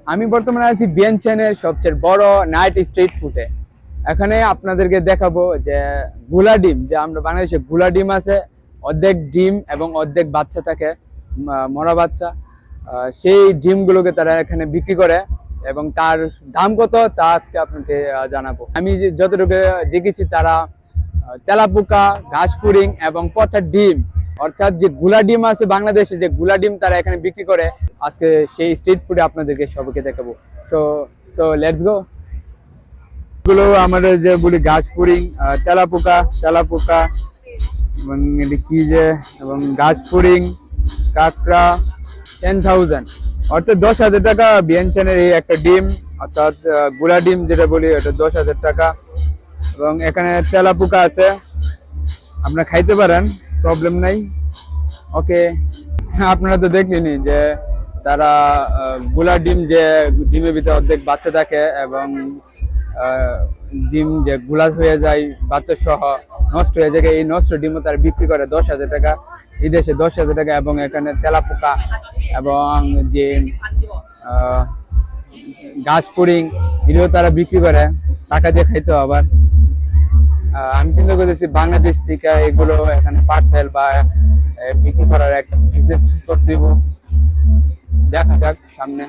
আমি বর্তমানে আছি বিয়ানচানের সবচেয়ে বড় নাইট স্ট্রিট ফুডে। এখানে আপনাদেরকে দেখাবো যে গুলা ডিম, যে আমরা বাংলাদেশে গুলা ডিম আছে, অর্ধেক ডিম এবং অর্ধেক বাচ্চা থাকে, মরা বাচ্চা। সেই ডিমগুলোকে তারা এখানে বিক্রি করে এবং তার দাম কত তা আজকে আপনাকে জানাবো। আমি যতটুকু দেখেছি তারা তেলাপোকা, ঘাস পুরিং এবং পচা ডিম, অর্থাৎ যে গুলা ডিম আছে বাংলাদেশে, যে গুলা ডিম তারা এখানে বিক্রি করে। আজকে সেই স্ট্রিট ফুডে আপনাদেরকে সবাইকে দেখাবো। So so let's go. গুলো আমাদের যে বলি ঘাস পুরিং, তেলাপোকা এবং কি যে এবং ঘাস পুরিং, কাঁকড়া 10,000 অর্থাৎ 10,000 টাকা। বিয়ানচানের এই একটা ডিম, অর্থাৎ গুলা ডিম যেটা বলি, এটা 10,000 টাকা। এবং এখানে তেলাপোকা আছে, আপনারা খাইতে পারেন, প্রবলেম নাই। ওকে, আপনারা তো দেখলেনি যে তারা গুলা ডিম, যে ডিমের ভিতরে অর্ধেক বাচ্চা থাকে এবং ডিম যে গুলা হয়ে যায় বাচ্চা সহ নষ্ট হয়ে যায়, এই নষ্ট ডিমও তারা বিক্রি করে 10,000 টাকা, এই দেশে 10,000 টাকা। এবং এখানে তেলাপোকা এবং যে ঘাস পুরিং, এগুলো তারা বিক্রি করে টাকা দিয়ে খাইতে। আবার আমি চিন্তা করতেছি বাংলাদেশ থেকে এগুলো এখানে পার্সেল বা বিক্রি করার একটা বিজনেস করতে দিব। দেখা যাক সামনে।